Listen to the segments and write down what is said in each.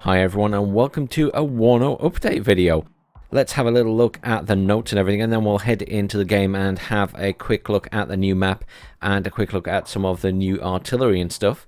Hi everyone and welcome to a Warno update video. Let's have a little look at the notes and everything, and then we'll head into the game and have a quick look at the new map and a quick look at some of the new artillery and stuff.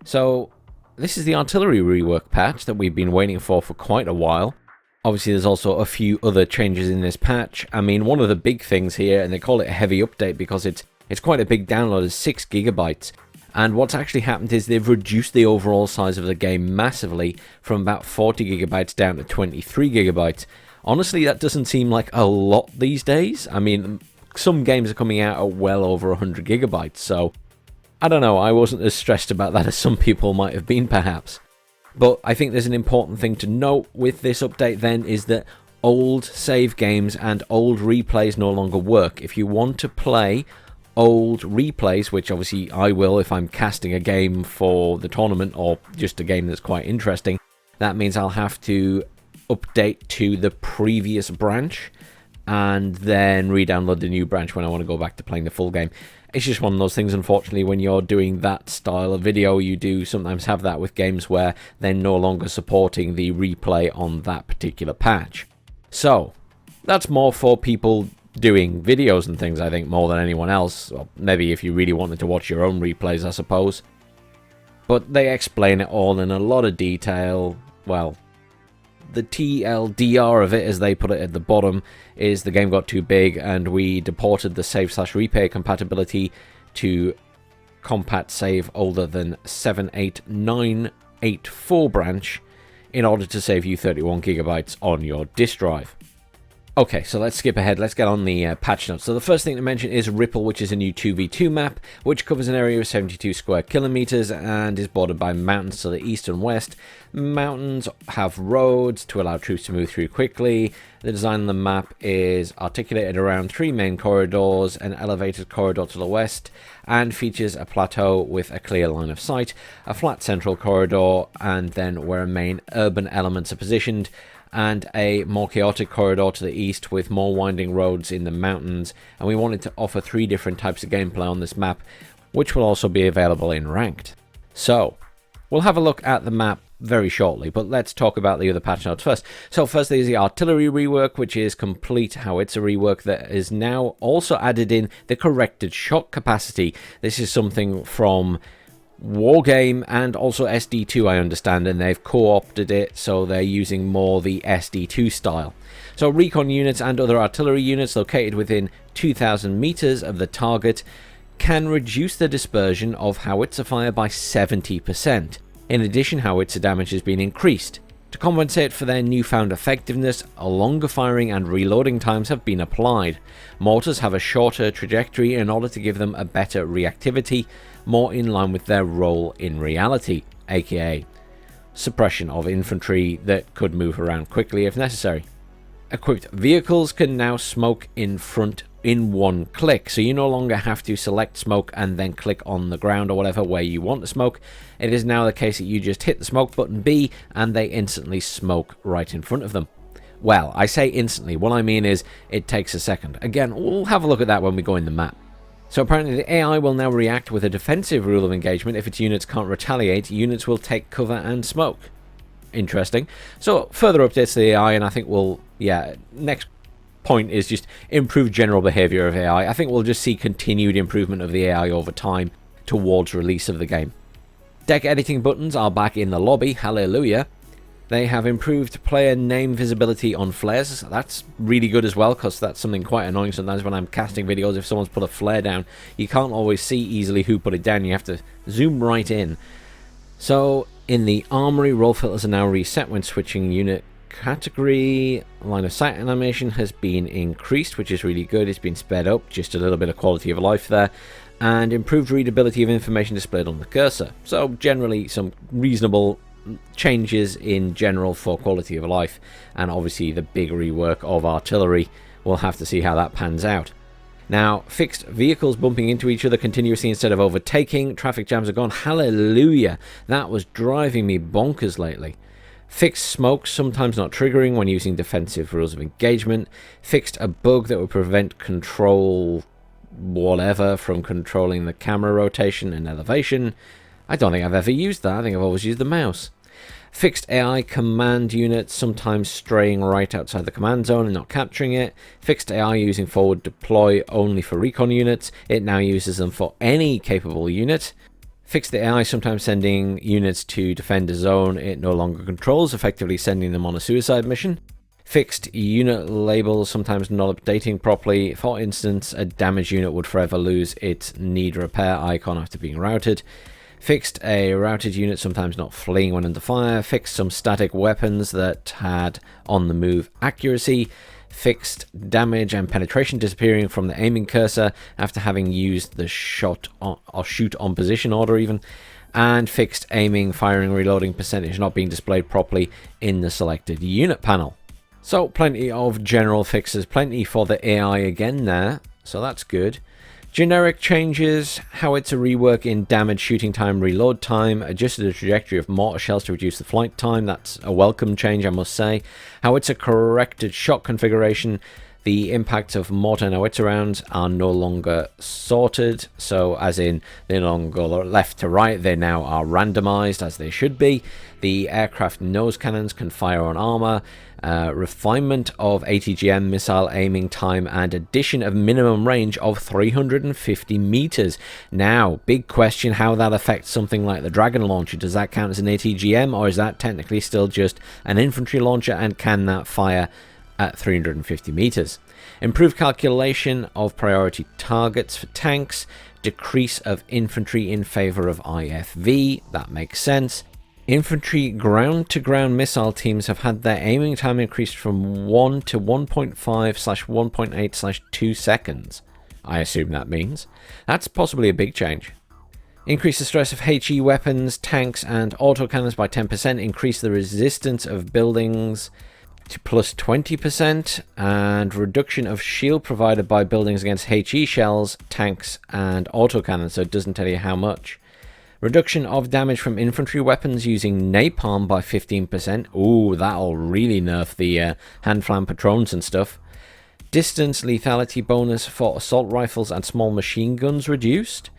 So this is the artillery rework patch that we've been waiting for quite a while. Obviously there's also a few other changes in this patch. I mean, one of the big things here, and they call it a heavy update because it's quite a big download, is 6 gigabytes. And what's actually happened is they've reduced the overall size of the game massively from about 40 gigabytes down to 23 gigabytes. Honestly, that doesn't seem like a lot these days. I mean, some games are coming out at well over 100 gigabytes, so I don't know, I wasn't as stressed about that as some people might have been perhaps. But I think there's an important thing to note with this update then is that old save games and old replays no longer work. If you want to play old replays, which obviously I will if I'm casting a game for the tournament or just a game that's quite interesting, that means I'll have to update to the previous branch and then re-download the new branch when I want to go back to playing the full game. It's just one of those things, unfortunately, when you're doing that style of video, you do sometimes have that with games where they're no longer supporting the replay on that particular patch. So that's more for people doing videos and things, I think, more than anyone else. Or maybe if you really wanted to watch your own replays, I suppose. But they explain it all in a lot of detail. Well, the TLDR of it, as they put it at the bottom, is the game got too big and we deported the save/replay compatibility to compat save older than 78984 branch in order to save you 31 gigabytes on your disk drive. Okay, so let's skip ahead. Let's get on the patch notes. So the first thing to mention is Ripple, which is a new 2v2 map, which covers an area of 72 square kilometers and is bordered by mountains to the east and west. Mountains have roads to allow troops to move through quickly. The design of the map is articulated around 3 main corridors, an elevated corridor to the west, and features a plateau with a clear line of sight, a flat central corridor, and then where main urban elements are positioned, and a more chaotic corridor to the east with more winding roads in the mountains. And we wanted to offer 3 different types of gameplay on this map, which will also be available in ranked. So we'll have a look at the map very shortly, but let's talk about the other patch notes first. So firstly is the artillery rework, which is complete howitzer rework that is now also added in the corrected shot capacity. This is something from Wargame and also SD2, I understand, and they've co-opted it, so they're using more the SD2 style. So recon units and other artillery units located within 2,000 meters of the target can reduce the dispersion of howitzer fire by 70%. In addition, howitzer damage has been increased. To compensate for their newfound effectiveness, longer firing and reloading times have been applied. Mortars have a shorter trajectory in order to give them a better reactivity, more in line with their role in reality, aka suppression of infantry that could move around quickly if necessary. Equipped vehicles can now smoke in front in one click, so you no longer have to select smoke and then click on the ground or whatever where you want to smoke. It is now the case that you just hit the smoke button B and they instantly smoke right in front of them. Well, I say instantly, what I mean is it takes a second. Again, we'll have a look at that when we go in the map. So apparently the AI will now react with a defensive rule of engagement. If its units can't retaliate, units will take cover and smoke. Interesting. So further updates to the AI, and I think next point is just improved general behavior of AI. I think we'll just see continued improvement of the AI over time towards release of the game. Deck editing buttons are back in the lobby, hallelujah. They have improved player name visibility on flares. That's really good as well, because that's something quite annoying sometimes when I'm casting videos. If someone's put a flare down, you can't always see easily who put it down. You have to zoom right in. So in the armory, roll filters are now reset when switching unit category. Line of sight animation has been increased, which is really good. It's been sped up, just a little bit of quality of life there. And improved readability of information displayed on the cursor. So generally some reasonable changes in general for quality of life, and obviously the big rework of artillery. We'll have to see how that pans out. Now, fixed vehicles bumping into each other continuously instead of overtaking. Traffic jams are gone, hallelujah. That was driving me bonkers lately. Fixed smoke, sometimes not triggering when using defensive rules of engagement. Fixed a bug that would prevent control whatever from controlling the camera rotation and elevation. I don't think I've ever used that. I think I've always used the mouse. Fixed AI command units sometimes straying right outside the command zone and not capturing it. Fixed AI using forward deploy only for recon units. It now uses them for any capable unit. Fixed AI sometimes sending units to defend a zone it no longer controls, effectively sending them on a suicide mission. Fixed unit labels sometimes not updating properly. For instance, a damaged unit would forever lose its need repair icon after being routed. Fixed a routed unit sometimes not fleeing when under fire. Fixed some static weapons that had on the move accuracy. Fixed damage and penetration disappearing from the aiming cursor after having used the shot on, or shoot on position order even. And fixed aiming, firing, reloading percentage not being displayed properly in the selected unit panel. So plenty of general fixes, plenty for the AI again there, so that's good. Generic changes, how it's a rework in damage, shooting time, reload time, adjusted the trajectory of mortar shells to reduce the flight time, that's a welcome change I must say. How it's a corrected shot configuration, the impacts of mortar and howitzer rounds are no longer sorted, so as in they're no longer left to right, they now are randomized as they should be. The aircraft nose cannons can fire on armor. Refinement of ATGM missile aiming time and addition of minimum range of 350 meters. Now, big question how that affects something like the Dragon launcher. Does that count as an ATGM, or is that technically still just an infantry launcher, and can that fire at 350 meters? Improved calculation of priority targets for tanks. Decrease of infantry in favor of IFV. That makes sense. Infantry ground-to-ground missile teams have had their aiming time increased from 1 to 1.5/1.8/2 seconds. I assume that means. That's possibly a big change. Increase the stress of HE weapons, tanks, and autocannons by 10%. Increase the resistance of buildings to plus 20%. And reduction of shield provided by buildings against HE shells, tanks, and autocannons. So it doesn't tell you how much. Reduction of damage from infantry weapons using napalm by 15%. Ooh, that'll really nerf the hand flam patrons and stuff. Distance lethality bonus for assault rifles and small machine guns reduced.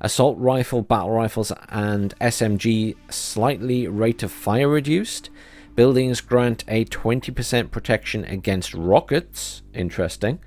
Assault rifle, battle rifles, and SMG slightly rate of fire reduced. Buildings grant a 20% protection against rockets. Interesting.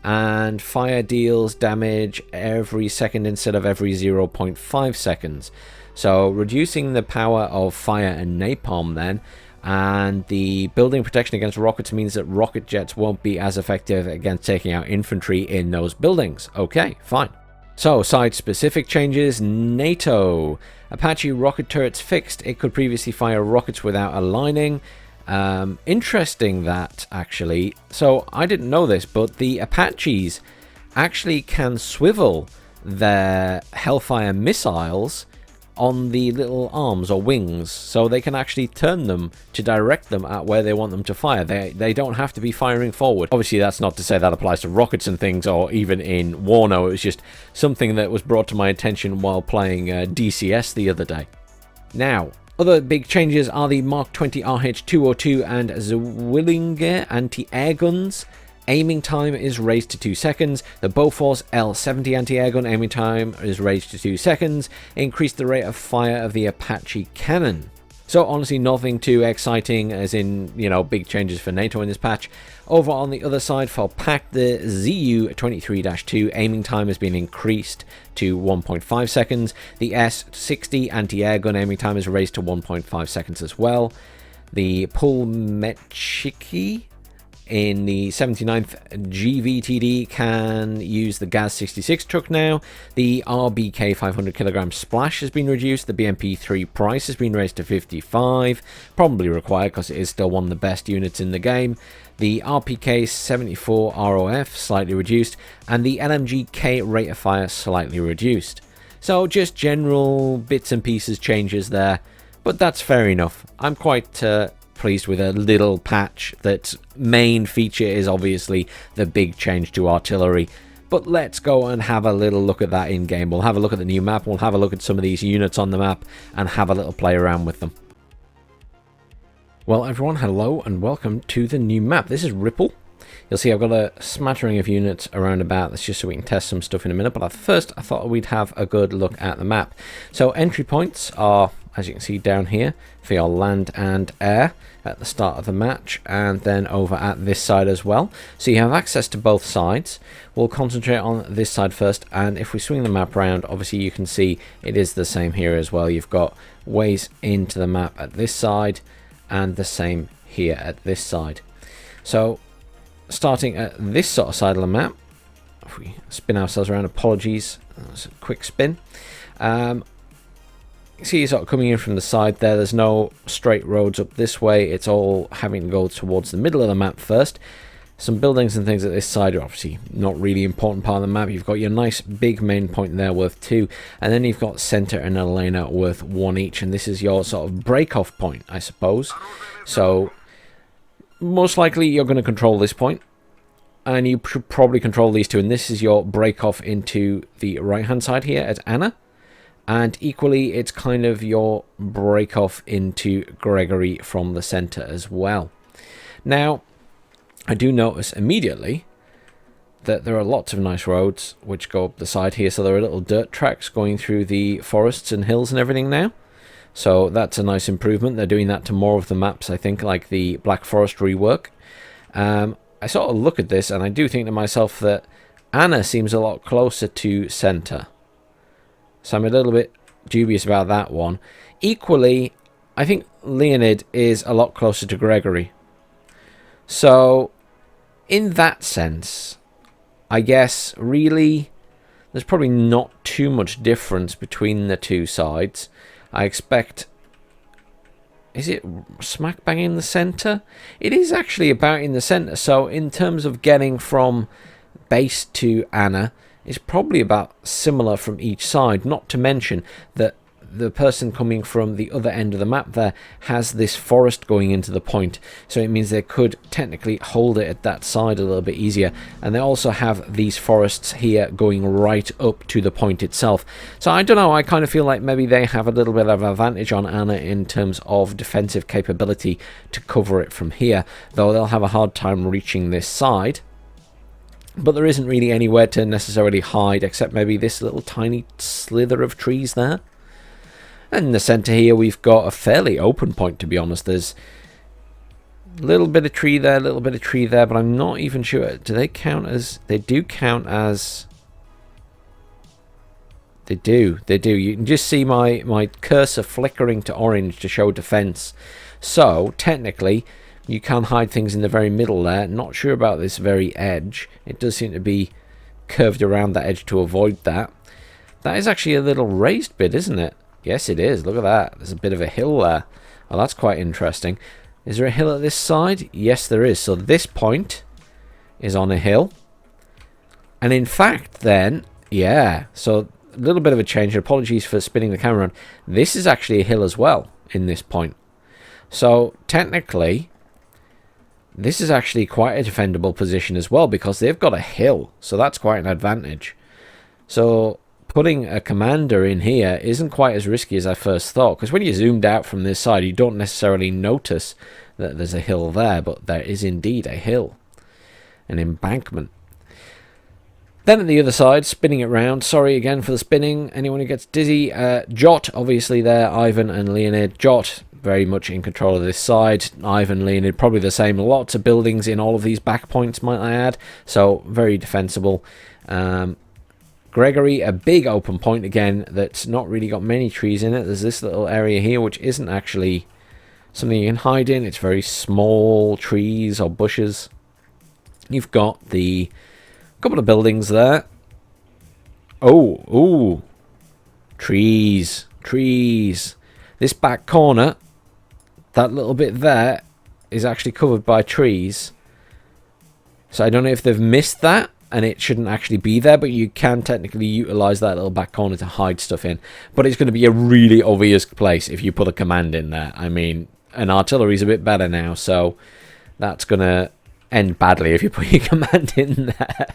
And fire deals damage every second instead of every 0.5 seconds. So reducing the power of fire and napalm then, and the building protection against rockets means that rocket jets won't be as effective against taking out infantry in those buildings. Okay, fine. So site-specific changes. NATO. Apache rocket turrets fixed. It could previously fire rockets without aligning. Interesting that, actually. So I didn't know this, but the Apaches actually can swivel their Hellfire missiles on the little arms or wings, so they can actually turn them to direct them at where they want them to fire. They don't have to be firing forward. Obviously, that's not to say that applies to rockets and things, or even in Warno. It was just something that was brought to my attention while playing DCS the other day. Now, other big changes are the Mark 20 RH-202 and Zwillinger anti-air guns. Aiming time is raised to 2 seconds. The Bofors L-70 anti-air gun aiming time is raised to 2 seconds. Increased the rate of fire of the Apache cannon. So honestly, nothing too exciting as in, you know, big changes for NATO in this patch. Over on the other side for PAC, the ZU-23-2 aiming time has been increased to 1.5 seconds. The S-60 anti-air gun aiming time is raised to 1.5 seconds as well. The Pulmechiki in the 79th GVTD can use the GAZ-66 truck now. The RBK 500 kilogram splash has been reduced. The BMP-3 price has been raised to 55. Probably required because it is still one of the best units in the game. The RPK 74 ROF slightly reduced. And the LMG-K rate of fire slightly reduced. So just general bits and pieces changes there. But that's fair enough. I'm quite pleased with a little patch. That main feature is obviously the big change to artillery, but let's go and have a little look at that in game. We'll have a look at the new map, we'll have a look at some of these units on the map and have a little play around with them. Well everyone, hello and welcome to the new map. This is Ripple. You'll see I've got a smattering of units around about. That's just so we can test some stuff in a minute. But first, I thought we'd have a good look at the map. So entry points are as you can see down here, for your land and air at the start of the match, and then over at this side as well. So you have access to both sides. We'll concentrate on this side first, and if we swing the map around, obviously you can see it is the same here as well. You've got ways into the map at this side, and the same here at this side. So starting at this sort of side of the map, if we spin ourselves around, apologies, that's a quick spin. You see sort of coming in from the side there, there's no straight roads up this way, it's all having to go towards the middle of the map first. Some buildings and things at this side are obviously not really important part of the map. You've got your nice big main point there worth 2, and then you've got center and Elena worth 1 each, and this is your sort of break-off point, I suppose. So most likely you're going to control this point, and you should probably control these two, and this is your break-off into the right-hand side here at Anna. And equally, it's kind of your break-off into Gregory from the center as well. Now, I do notice immediately that there are lots of nice roads which go up the side here. So there are little dirt tracks going through the forests and hills and everything now. So that's a nice improvement. They're doing that to more of the maps, I think, like the Black Forest rework. I sort of look at this and I do think to myself that Anna seems a lot closer to center. So I'm a little bit dubious about that one. Equally, I think Leonid is a lot closer to Gregory. So, in that sense, I guess, really, there's probably not too much difference between the two sides. I expect... Is it smack bang in the center? It is actually about in the center. So, in terms of getting from base to Anna, it's probably about similar from each side, not to mention that the person coming from the other end of the map there has this forest going into the point, so it means they could technically hold it at that side a little bit easier, and they also have these forests here going right up to the point itself. So I don't know, I kind of feel like maybe they have a little bit of advantage on Anna in terms of defensive capability to cover it from here, though they'll have a hard time reaching this side. But there isn't really anywhere to necessarily hide except maybe this little tiny slither of trees there. And in the centre here we've got a fairly open point, to be honest. There's a little bit of tree there, a little bit of tree there, but I'm not even sure. Do they count as... They do count as... They do. You can just see my cursor flickering to orange to show defence. So, technically... You can hide things in the very middle there. Not sure about this very edge. It does seem to be curved around that edge to avoid that. That is actually a little raised bit, isn't it? Yes, it is. Look at that. There's a bit of a hill there. Well, that's quite interesting. Is there a hill at this side? Yes, there is. So this point is on a hill. And in fact, then, yeah. So a little bit of a change. Apologies for spinning the camera around. This is actually a hill as well in this point. So technically... This is actually quite a defendable position as well because they've got a hill, so that's quite an advantage. So putting a commander in here isn't quite as risky as I first thought, because when you zoomed out from this side you don't necessarily notice that there's a hill there, but there is indeed a hill, an embankment. Then at the other side, spinning it round, sorry again for the spinning, anyone who gets dizzy, Jot obviously there, Ivan and Leonid. Jot very much in control of this side. Ivan, Leonid, probably the same. Lots of buildings in all of these back points, might I add. So, very defensible. Gregory, a big open point again that's not really got many trees in it. There's this little area here which isn't actually something you can hide in. It's very small trees or bushes. You've got the couple of buildings there. Oh, trees. This back corner, that little bit there, is actually covered by trees. So I don't know if they've missed that, and it shouldn't actually be there, but you can technically utilize that little back corner to hide stuff in. But it's going to be a really obvious place if you put a command in there. I mean, an artillery's a bit better now, so that's going to end badly if you put your command in there.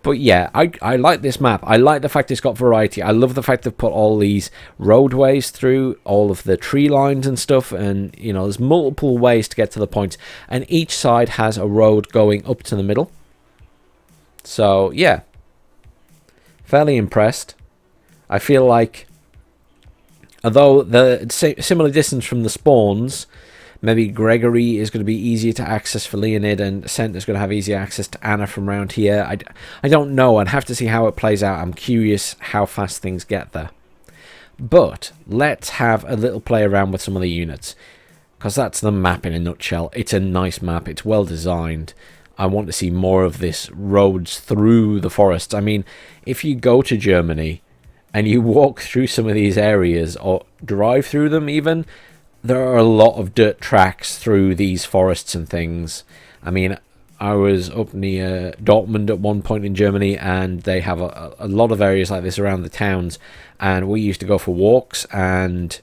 But yeah, I like this map. I like the fact it's got variety. I love the fact they've put all these roadways through, all of the tree lines and stuff, and you know, there's multiple ways to get to the points, and each side has a road going up to the middle. So yeah, fairly impressed. I feel like Although the similar distance from the spawns, maybe Gregory is going to be easier to access for Leonid, and Center's going to have easier access to Anna from around here. I don't know. I'd have to see how it plays out. I'm curious how fast things get there. But let's have a little play around with some of the units, because that's the map in a nutshell. It's a nice map. It's well designed. I want to see more of this roads through the forests. I mean, if you go to Germany and you walk through some of these areas, or drive through them even, there are a lot of dirt tracks through these forests and things. I mean, I was up near Dortmund at one point in Germany, and they have a lot of areas like this around the towns, and we used to go for walks, and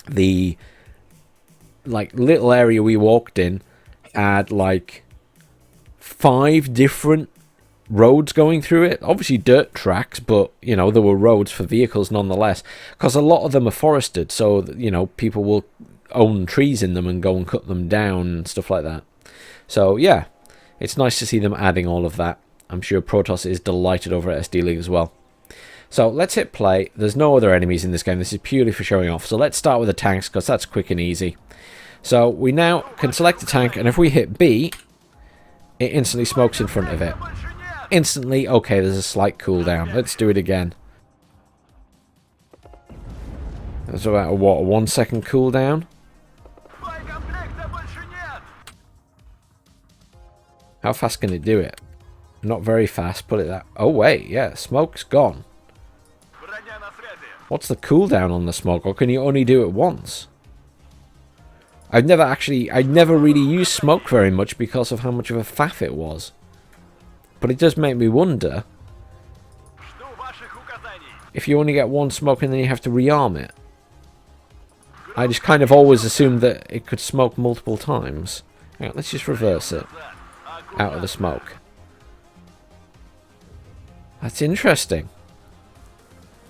the little area we walked in had like 5 different roads going through it. Obviously dirt tracks, but you know, there were roads for vehicles nonetheless, because a lot of them are forested, so you know, people will own trees in them and go and cut them down and stuff like that. So yeah, it's nice to see them adding all of that. I'm sure Protoss is delighted over at SD League as well. So let's hit play. There's no other enemies in this game. This is purely for showing off. So let's start with the tanks, because that's quick and easy. So we now can select a tank, and if we hit B, it instantly smokes in front of it. Instantly. Okay, there's a slight cooldown. Let's do it again. That's about a 1 second cooldown. How fast can it do it? Not very fast, put it that. Oh wait, yeah, smoke's gone. What's the cooldown on the smoke, or can you only do it once? I'd never really used smoke very much because of how much of a faff it was. But it does make me wonder if you only get one smoke and then you have to rearm it. I just kind of always assumed that it could smoke multiple times. Hang on, let's just reverse it out of the smoke. That's interesting,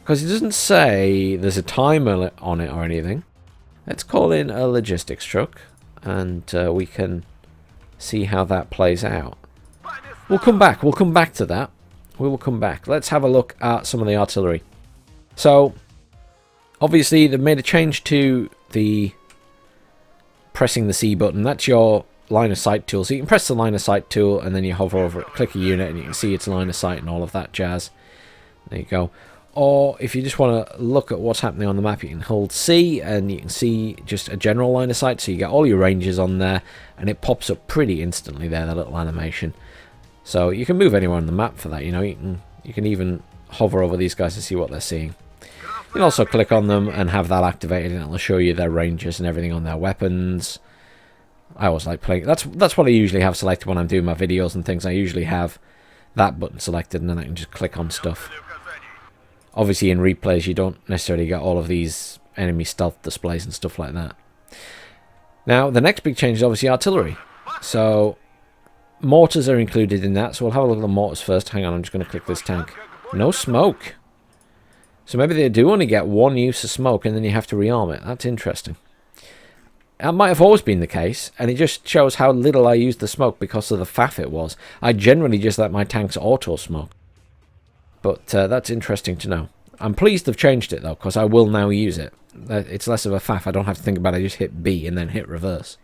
because it doesn't say there's a timer on it or anything. Let's call in a logistics truck, and we can see how that plays out. We'll come back. We'll come back to that. We will come back. Let's have a look at some of the artillery. So, obviously, they've made a change to the pressing the C button. That's your line of sight tool. So you can press the line of sight tool, and then you hover over it, click a unit, and you can see its line of sight and all of that jazz. There you go. Or if you just want to look at what's happening on the map, you can hold C, and you can see just a general line of sight. So you get all your ranges on there, and it pops up pretty instantly there, that little animation. So you can move anywhere on the map for that. You know, you can even hover over these guys to see what they're seeing. You can also click on them and have that activated, and it'll show you their ranges and everything on their weapons. I always like playing. That's what I usually have selected when I'm doing my videos and things. I usually have that button selected, and then I can just click on stuff. Obviously, in replays, you don't necessarily get all of these enemy stealth displays and stuff like that. Now, the next big change is obviously artillery. So, mortars are included in that. So we'll have a look at the mortars first. Hang on, I'm just going to click this tank. No smoke. So maybe they do only get one use of smoke, and then you have to rearm it. That's interesting. That might have always been the case, and it just shows how little I used the smoke because of the faff it was. I generally just let my tanks auto-smoke. But that's interesting to know. I'm pleased they've changed it, though, because I will now use it. It's less of a faff. I don't have to think about it. I just hit B and then hit reverse.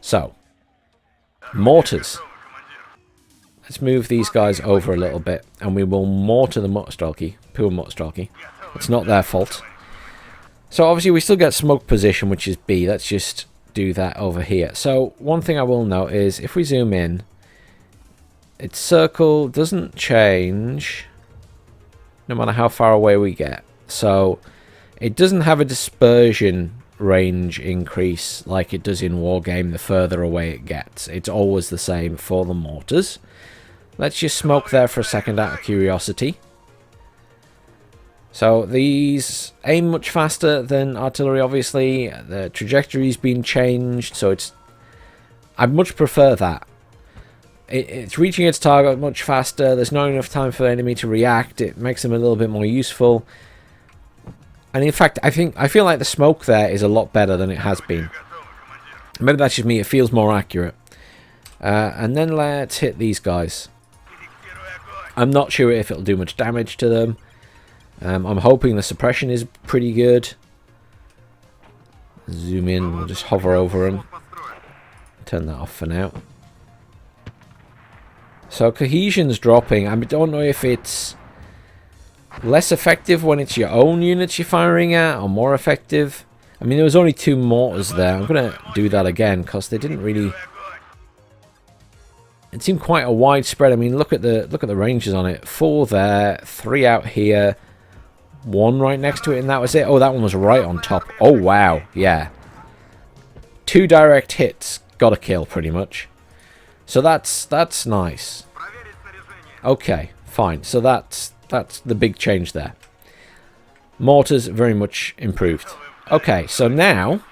So, mortars. Let's move these guys over a little bit, and we will mortar the Mutterstalky. Poor Mutterstalky. It's not their fault. So obviously we still get smoke position, which is B. Let's just do that over here. So one thing I will note is if we zoom in, its circle doesn't change no matter how far away we get. So it doesn't have a dispersion range increase like it does in Wargame the further away it gets. It's always the same for the mortars. Let's just smoke there for a second out of curiosity. So these aim much faster than artillery, obviously. The trajectory's been changed, so I much prefer that. It's reaching its target much faster. There's not enough time for the enemy to react. It makes them a little bit more useful. And in fact, I feel like the smoke there is a lot better than it has been. Maybe that's just me. It feels more accurate. And then let's hit these guys. I'm not sure if it'll do much damage to them. I'm hoping the suppression is pretty good. Zoom in, we'll just hover over them. Turn that off for now. So cohesion's dropping. I don't know if it's less effective when it's your own units you're firing at, or more effective. I mean, there was only 2 mortars there. I'm going to do that again, because they didn't really... It seemed quite a widespread. I mean, look at the ranges on it. 4 there, 3 out here, 1 right next to it, and that was it. Oh, that one was right on top. Oh, wow. Yeah. 2 direct hits. Got a kill, pretty much. So that's nice. Okay, fine. So that's the big change there. Mortars very much improved. Okay, so now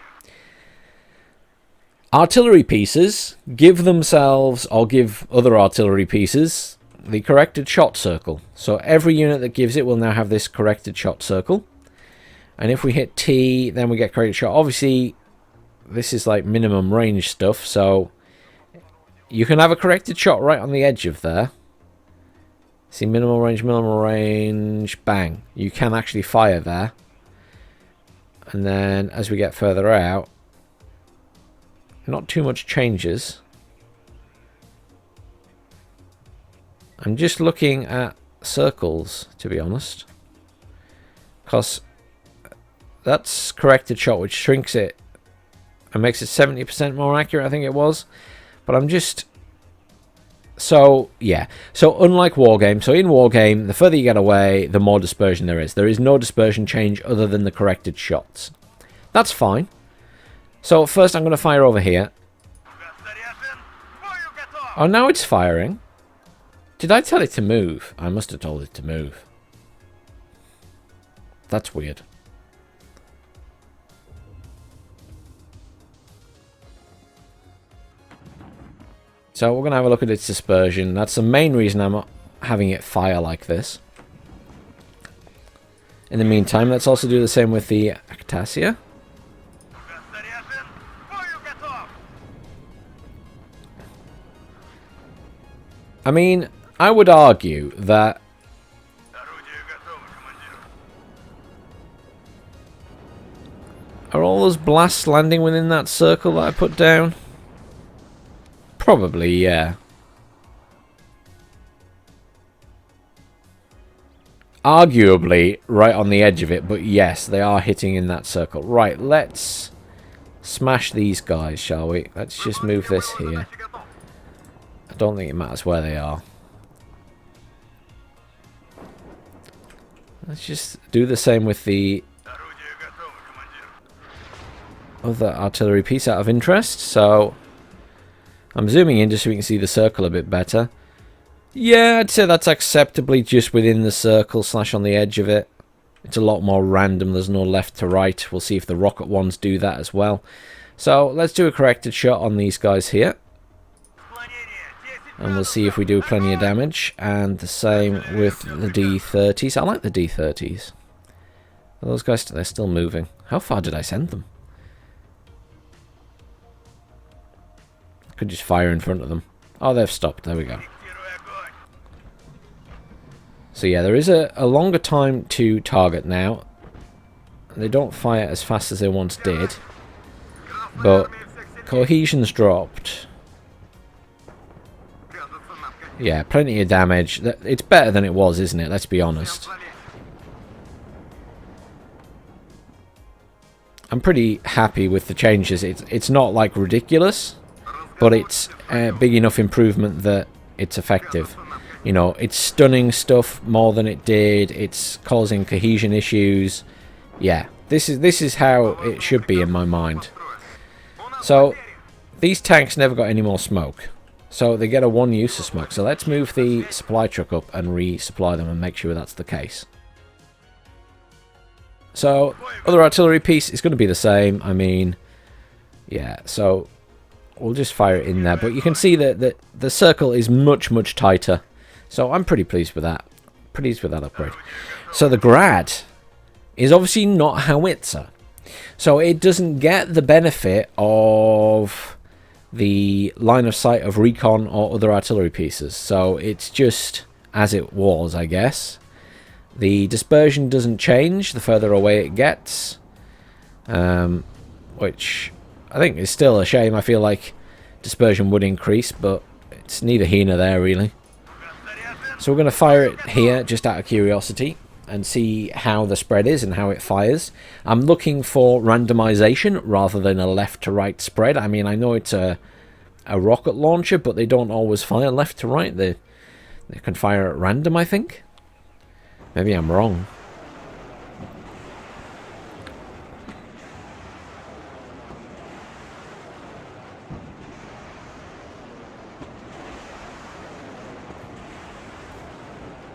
artillery pieces give themselves, or give other artillery pieces, the corrected shot circle. So every unit that gives it will now have this corrected shot circle. And if we hit T, then we get corrected shot. Obviously, this is like minimum range stuff, so you can have a corrected shot right on the edge of there. See, minimal range, bang. You can actually fire there. And then as we get further out, not too much changes. I'm just looking at circles, to be honest. Because that's corrected shot, which shrinks it and makes it 70% more accurate, I think it was. But I'm just... So, yeah. So, unlike Wargame, so in Wargame, the further you get away, the more dispersion there is. There is no dispersion change other than the corrected shots. That's fine. So, first I'm going to fire over here. Oh, now it's firing. Did I tell it to move? I must have told it to move. That's weird. So we're going to have a look at its dispersion. That's the main reason I'm having it fire like this. In the meantime, let's also do the same with the Actasia. I mean, I would argue that are all those blasts landing within that circle that I put down? Probably, yeah. Arguably right on the edge of it, but yes, they are hitting in that circle. Right, let's smash these guys, shall we? Let's just move this here. I don't think it matters where they are. Let's just do the same with the other artillery piece out of interest. So I'm zooming in just so we can see the circle a bit better. Yeah, I'd say that's acceptably just within the circle / on the edge of it. It's a lot more random. There's no left to right. We'll see if the rocket ones do that as well. So let's do a corrected shot on these guys here. And we'll see if we do plenty of damage. And the same with the D30s. I like the D30s. Those guys, they're still moving. How far did I send them? I could just fire in front of them. Oh, they've stopped. There we go. So yeah, there is a longer time to target now. They don't fire as fast as they once did. But cohesion's dropped. Yeah, plenty of damage. It's better than it was, isn't it? Let's be honest. I'm pretty happy with the changes. It's not like ridiculous, but it's a big enough improvement that it's effective. You know, it's stunning stuff more than it did. It's causing cohesion issues. Yeah, this is how it should be in my mind. So these tanks never got any more smoke. So they get a one use of smoke. So let's move the supply truck up and resupply them and make sure that's the case. So other artillery piece is going to be the same. I mean, yeah, so we'll just fire it in there. But you can see that the circle is much, much tighter. So I'm pretty pleased with that. Pleased with that upgrade. So the Grad is obviously not howitzer. So it doesn't get the benefit of the line of sight of recon or other artillery pieces. So it's just as it was, I guess. The dispersion doesn't change the further away it gets, which I think is still a shame. I feel like dispersion would increase, but it's neither here nor there really. So we're going to fire it here just out of curiosity and see how the spread is and how it fires. I'm looking for randomization rather than a left to right spread. I mean, I know it's a rocket launcher, but they don't always fire left to right. They can fire at random, I think. Maybe I'm wrong.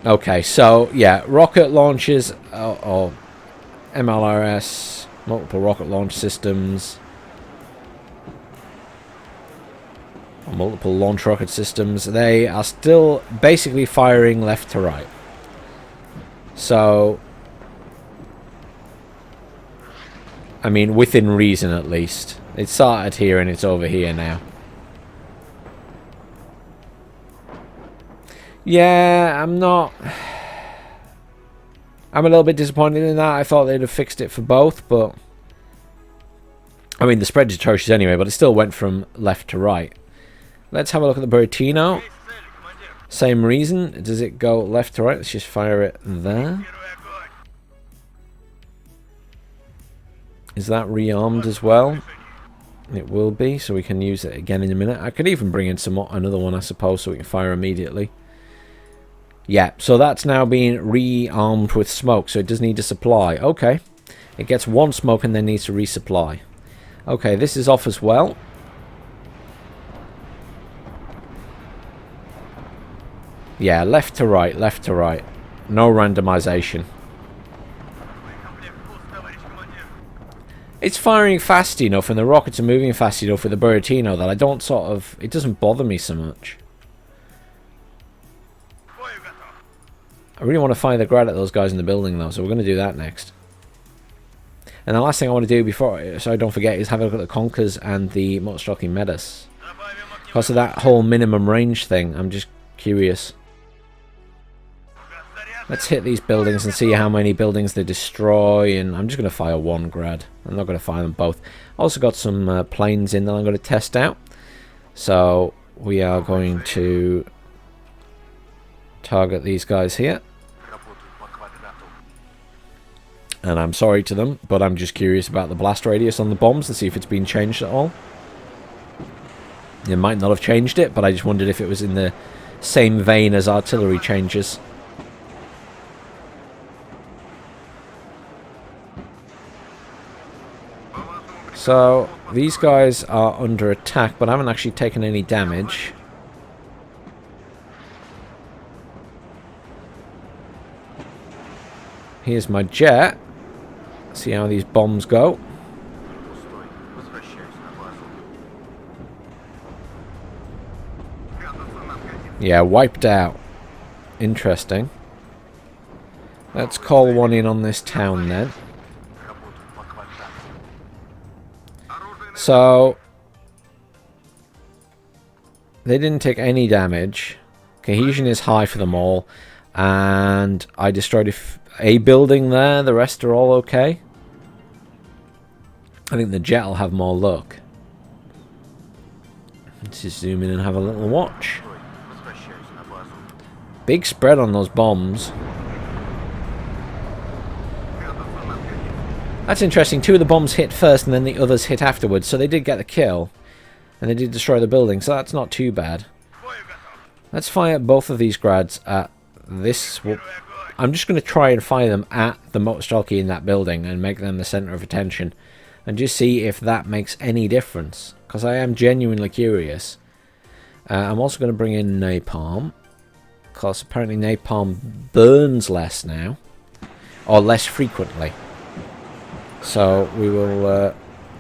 Okay, so yeah, rocket launches or MLRS, multiple rocket launch systems, or multiple launch rocket systems, they are still basically firing left to right. So, I mean, within reason at least. It started here and it's over here now. Yeah, I'm a little bit disappointed in that. I thought they'd have fixed it for both, but I mean, the spread is atrocious anyway, but it still went from left to right. Let's have a look at the Buratino. Same reason. Does it go left to right? Let's just fire it there. Is that rearmed as well? It will be, so we can use it again in a minute. I could even bring in another one, I suppose, so we can fire immediately. Yeah, so that's now being rearmed with smoke, so it does need a supply. Okay. It gets one smoke and then needs to resupply. Okay, this is off as well. Yeah, left to right, left to right. No randomization. It's firing fast enough and the rockets are moving fast enough with the Buratino that I don't it doesn't bother me so much. I really want to fire the grad at those guys in the building though, so we're going to do that next. And the last thing I want to do before, so I don't forget, is have a look at the Conkers and the Motostocky Metis. Because of that whole minimum range thing, I'm just curious. Let's hit these buildings and see how many buildings they destroy, and I'm just going to fire one grad. I'm not going to fire them both. Also got some planes in that I'm going to test out. So we are going to target these guys here. And I'm sorry to them, but I'm just curious about the blast radius on the bombs to see if it's been changed at all. It might not have changed it, but I just wondered if it was in the same vein as artillery changes. So, these guys are under attack, but I haven't actually taken any damage. Here's my jet. See how these bombs go. Yeah, wiped out. Interesting. Let's call one in on this town then. So, they didn't take any damage. Cohesion is high for them all. And I destroyed a building there. The rest are all okay. I think the jet will have more luck. Let's just zoom in and have a little watch. Big spread on those bombs. That's interesting. Two of the bombs hit first and then the others hit afterwards. So they did get the kill. And they did destroy the building. So that's not too bad. Let's fire both of these grads at this. I'm just going to try and fire them at the Motostocky in that building and make them the center of attention. And just see if that makes any difference. Because I am genuinely curious. I'm also going to bring in Napalm. Because apparently Napalm burns less now. Or less frequently. So we will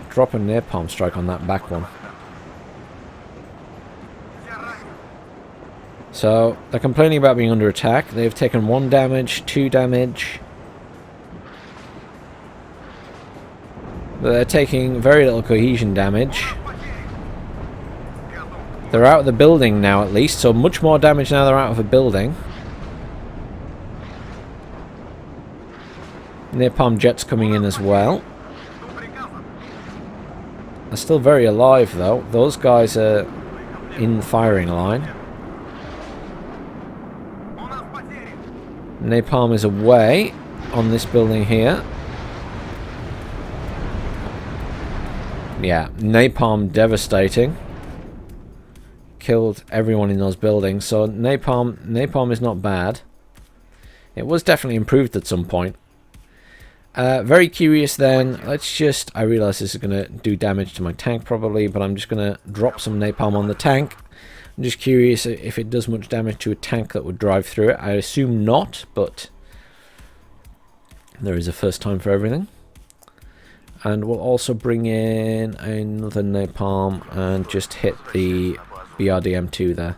drop a Napalm strike on that back one. So they're complaining about being under attack. They've taken 1 damage, 2 damage. But they're taking very little cohesion damage. They're out of the building now at least, so much more damage now they're out of a building. Napalm jets coming in as well. They're still very alive though. Those guys are in the firing line. Napalm is away on this building here. Yeah, napalm devastating. Killed everyone in those buildings. So napalm is not bad. It was definitely improved at some point. Very curious then. Let's just... I realise this is going to do damage to my tank probably, but I'm just going to drop some napalm on the tank. I'm just curious if it does much damage to a tank that would drive through it. I assume not, but there is a first time for everything. And we'll also bring in another napalm and just hit the BRDM2 there.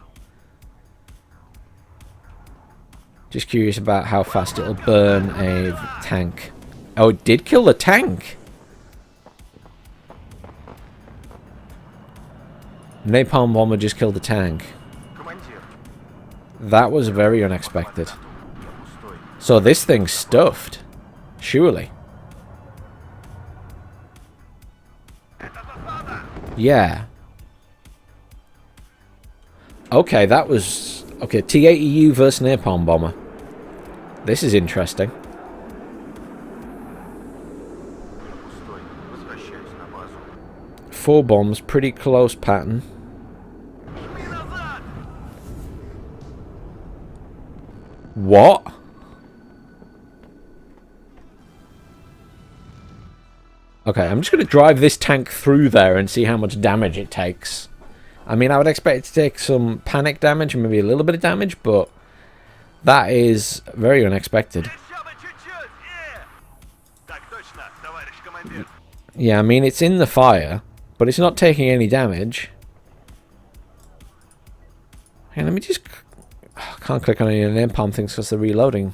Just curious about how fast it'll burn a tank. Oh, it did kill the tank! Napalm bomber just killed the tank. That was very unexpected. So this thing's stuffed. Surely. Yeah. Okay, that was... Okay, T-80U versus Napalm Bomber. This is interesting. Four bombs, pretty close pattern. What? Okay, I'm just going to drive this tank through there and see how much damage it takes. I mean, I would expect it to take some panic damage and maybe a little bit of damage, but that is very unexpected. Yeah, I mean, it's in the fire, but it's not taking any damage. Hey, let me just... I can't click on any of the napalm things because they're reloading.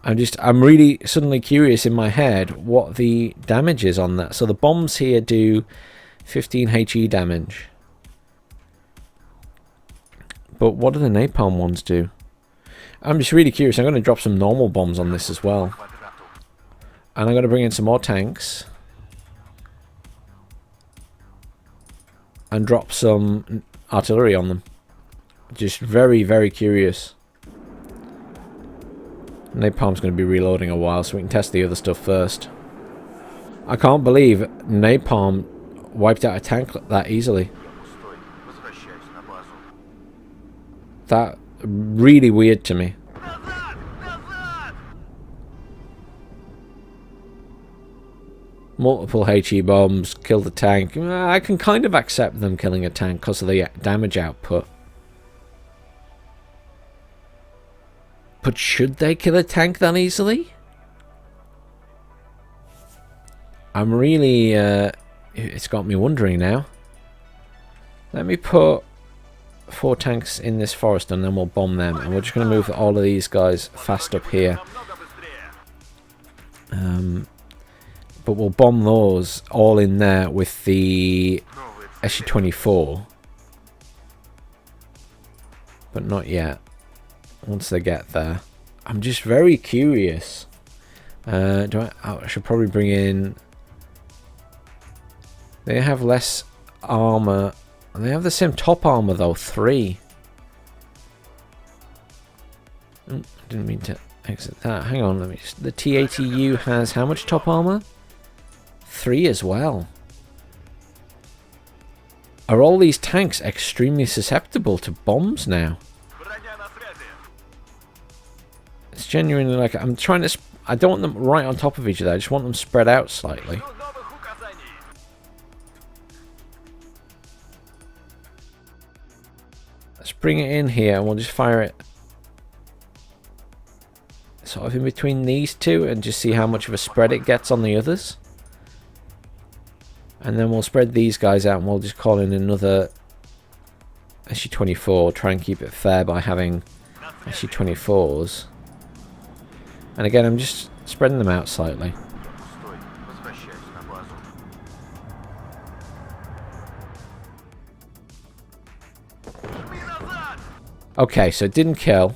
I'm really suddenly curious in my head what the damage is on that. So the bombs here do 15 HE damage. But what do the napalm ones do? I'm just really curious. I'm going to drop some normal bombs on this as well. And I'm going to bring in some more tanks. And drop some artillery on them. Just very, very curious. Napalm's going to be reloading a while, so we can test the other stuff first. I can't believe Napalm wiped out a tank that easily. That really weird to me. Multiple HE bombs, killed the tank. I can kind of accept them killing a tank because of the damage output. But should they kill a tank that easily? I'm really... it's got me wondering now. Let me put 4 tanks in this forest and then we'll bomb them. And we're just going to move all of these guys fast up here. But we'll bomb those all in there with the SU-24. But not yet. Once they get there. I'm just very curious. I should probably bring in... They have less armor. They have the same top armor though, 3. Didn't mean to exit that. Hang on, let me just... The T-80U has how much top armor? 3 as well. Are all these tanks extremely susceptible to bombs now? It's genuinely like... I'm trying to... I don't want them right on top of each other. I just want them spread out slightly. Let's bring it in here and we'll just fire it sort of in between these two and just see how much of a spread it gets on the others. And then we'll spread these guys out and we'll just call in another SU-24. Try and keep it fair by having SU-24s. And again, I'm just spreading them out slightly. Okay, so it didn't kill.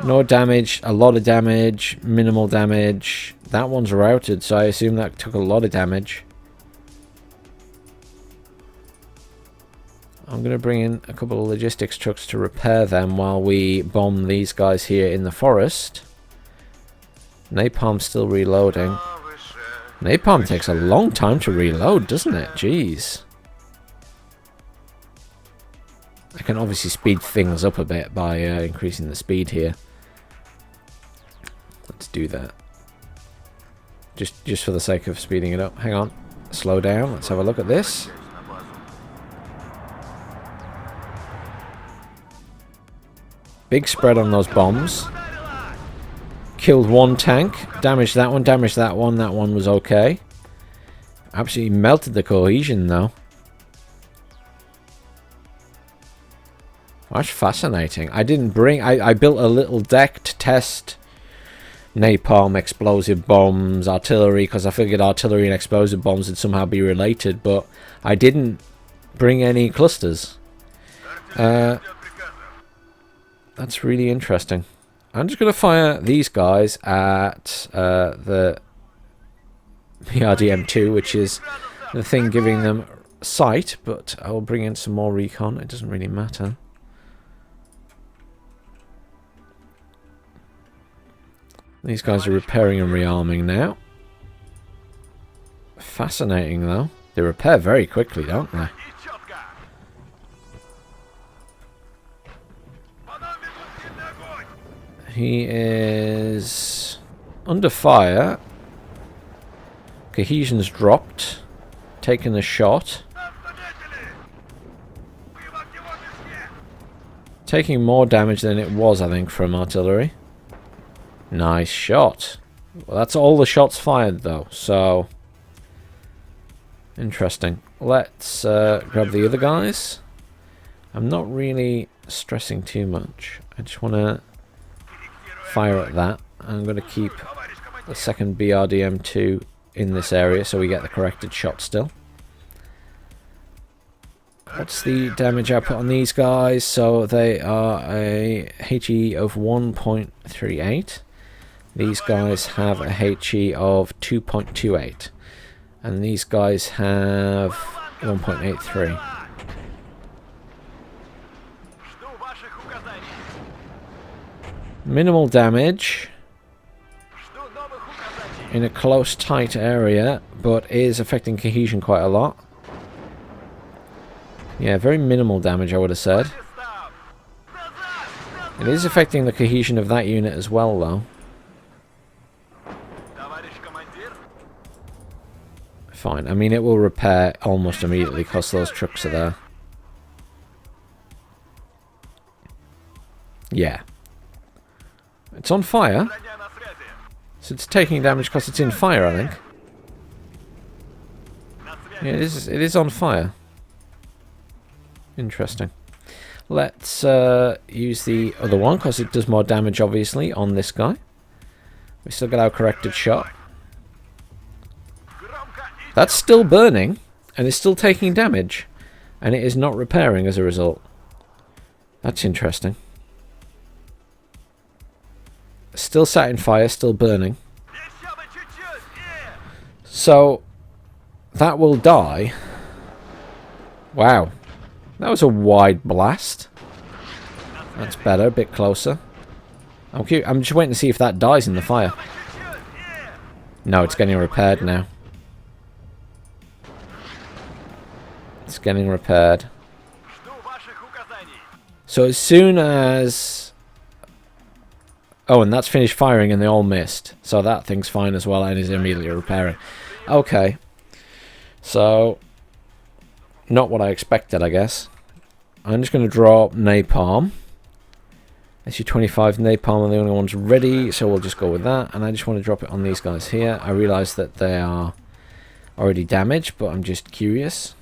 No damage, a lot of damage, minimal damage. That one's routed, so I assume that took a lot of damage. I'm going to bring in a couple of logistics trucks to repair them while we bomb these guys here in the forest. Napalm's still reloading. Napalm takes a long time to reload, doesn't it? Jeez. I can obviously speed things up a bit by increasing the speed here. Let's do that. Just for the sake of speeding it up. Hang on. Slow down. Let's have a look at this. Big spread on those bombs. Killed one tank. Damaged that one. Damaged that one. That one was okay. Absolutely melted the cohesion though. That's fascinating. I didn't bring... I built a little deck to test napalm, explosive bombs, artillery, because I figured artillery and explosive bombs would somehow be related, but I didn't bring any clusters. That's really interesting. I'm just going to fire these guys at the PRDM2, which is the thing giving them sight, but I'll bring in some more recon. It doesn't really matter. These guys are repairing and rearming now. Fascinating, though. They repair very quickly, don't they? He is under fire. Cohesion's dropped. Taking a shot. Taking more damage than it was, I think, from artillery. Nice shot. Well, that's all the shots fired, though, so... Interesting. Let's grab the other guys. I'm not really stressing too much. I just want to fire at that. I'm going to keep the second BRDM2 in this area so we get the corrected shot still. What's the damage output on these guys? So they are a HE of 1.38. These guys have a HE of 2.28. And these guys have 1.83. Minimal damage in a close, tight area, but is affecting cohesion quite a lot. Yeah, very minimal damage, I would have said. It is affecting the cohesion of that unit as well, though. Fine. I mean, it will repair almost immediately because those trucks are there. Yeah. It's on fire. So it's taking damage because it's in fire, I think. Yeah, it is on fire. Interesting. Let's use the other one because it does more damage, obviously, on this guy. We still got our corrected shot. That's still burning, and it's still taking damage, and it is not repairing as a result. That's interesting. Still sat in fire, still burning. So, that will die. Wow. That was a wide blast. That's better, a bit closer. I'm just waiting to see if that dies in the fire. No, it's getting repaired now. It's getting repaired. So as soon as... Oh, and that's finished firing and they all missed. So that thing's fine as well and is immediately repairing. Okay. So... Not what I expected, I guess. I'm just going to draw Napalm. SU-25 Napalm are the only ones ready, so we'll just go with that. And I just want to drop it on these guys here. I realise that they are already damaged, but I'm just curious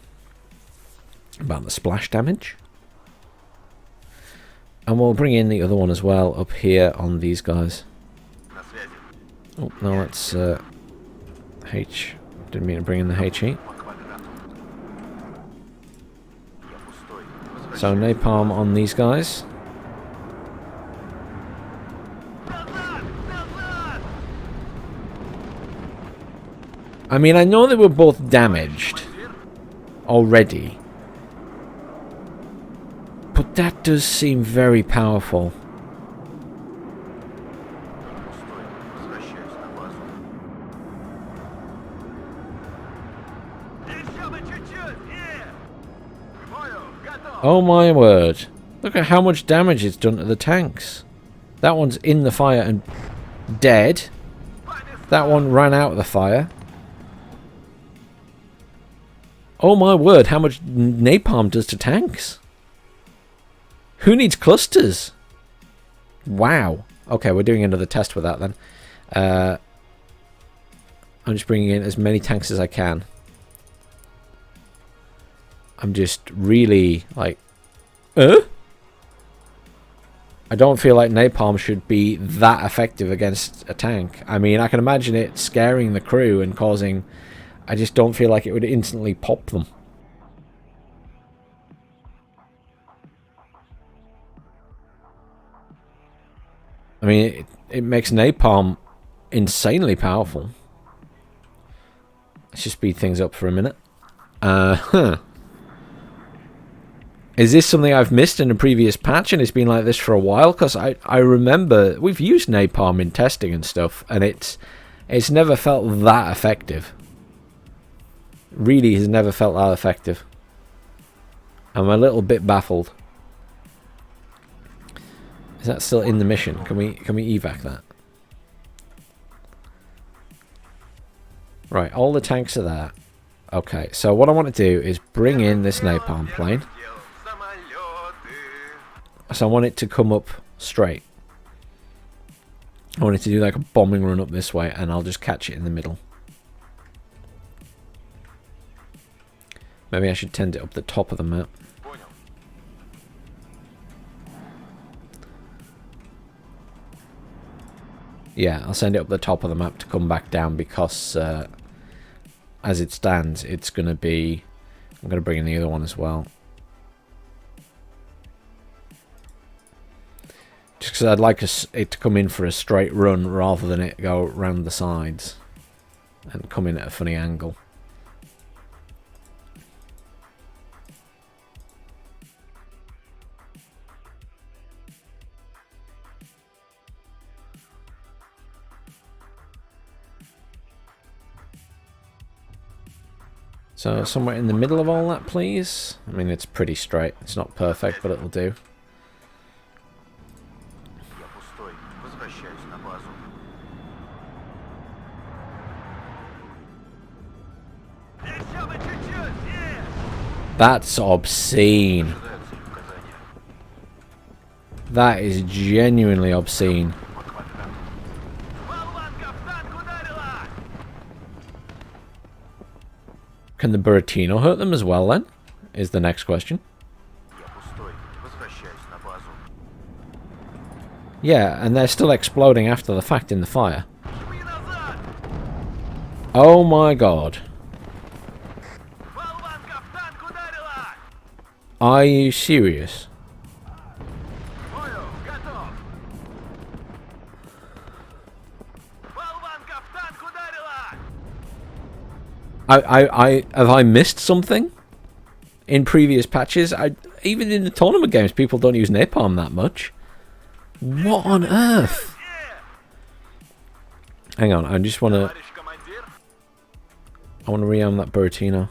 about the splash damage. And we'll bring in the other one as well up here on these guys. Oh, no, that's H. Didn't mean to bring in the HE. So napalm on these guys. I mean, I know they were both damaged already. But that does seem very powerful. Oh my word. Look at how much damage it's done to the tanks. That one's in the fire and dead. That one ran out of the fire. Oh my word, how much napalm does to tanks? Who needs clusters? Wow. Okay, we're doing another test with that then. I'm just bringing in as many tanks as I can. I'm just really like... I don't feel like napalm should be that effective against a tank. I mean, I can imagine it scaring the crew and causing... I just don't feel like it would instantly pop them. I mean, it makes napalm insanely powerful. Let's just speed things up for a minute. Is this something I've missed in a previous patch and it's been like this for a while? Because I remember we've used napalm in testing and stuff, and it's never felt that effective. Really has never felt that effective. I'm a little bit baffled. Is that still in the mission? Can we evac that? Right, all the tanks are there. Okay, so what I want to do is bring in this napalm plane. So I want it to come up straight. I want it to do like a bombing run up this way, and I'll just catch it in the middle. Maybe I should tend it up the top of the map. Yeah, I'll send it up the top of the map to come back down, because as it stands, it's going to be... I'm going to bring in the other one as well. Just because I'd like it to come in for a straight run rather than it go around the sides and come in at a funny angle. So somewhere in the middle of all that, please. I mean, it's pretty straight. It's not perfect, but it'll do. That's obscene. That is genuinely obscene. Can the Buratino hurt them as well then? Is the next question. Yeah, and they're still exploding after the fact in the fire. Oh my god. Are you serious? Have I missed something in previous patches? Even in the tournament games, people don't use napalm that much. What on earth? Hang on, I just want to... I want to rearm that Buratino.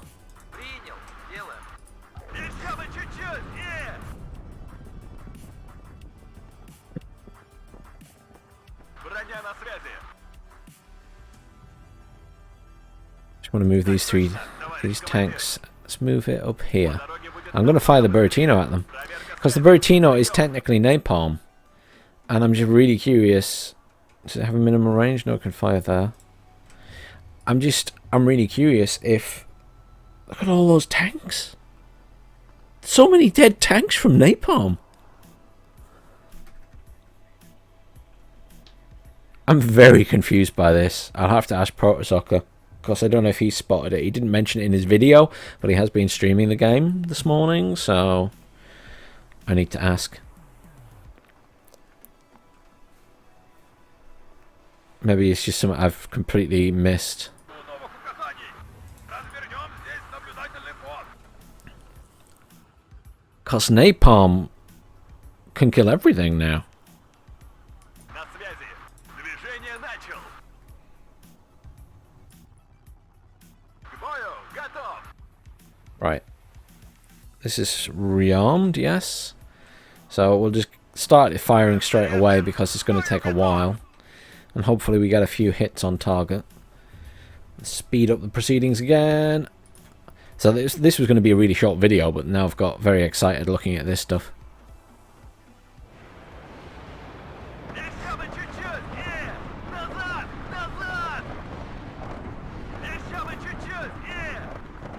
Just want to move these tanks. Let's move it up here. I'm going to fire the Buratino at them, because the Buratino is technically napalm, and I'm just really curious. Does it have a minimum range? No, it can fire there. I'm really curious if... Look at all those tanks. So many dead tanks from napalm. I'm very confused by this. I'll have to ask Protosoccer. Of course, I don't know if he spotted it. He didn't mention it in his video, but he has been streaming the game this morning, so I need to ask. Maybe it's just something I've completely missed. Cause napalm can kill everything now. Right. This is rearmed, yes. So we'll just start it firing straight away because it's going to take a while. And hopefully we get a few hits on target. Speed up the proceedings again. So this was going to be a really short video, but now I've got very excited looking at this stuff.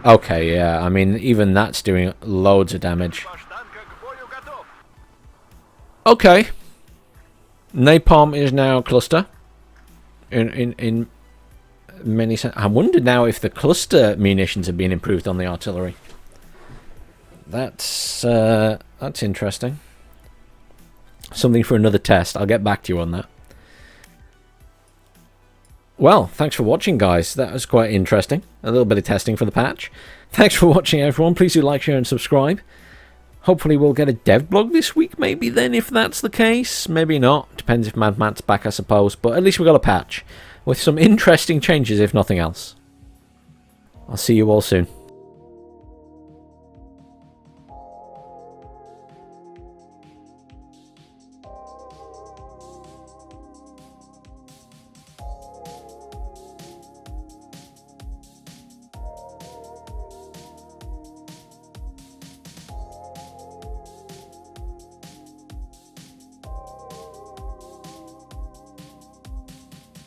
Okay, yeah, I mean, even that's doing loads of damage. Okay. Napalm is now cluster. In many sense. I wonder now if the cluster munitions have been improved on the artillery. That's interesting. Something for another test. I'll get back to you on that. Well, thanks for watching, guys. That was quite interesting. A little bit of testing for the patch. Thanks for watching, everyone. Please do like, share, and subscribe. Hopefully we'll get a dev blog this week, maybe then, if that's the case. Maybe not. Depends if Mad Matt's back, I suppose. But at least we got a patch with some interesting changes, if nothing else. I'll see you all soon.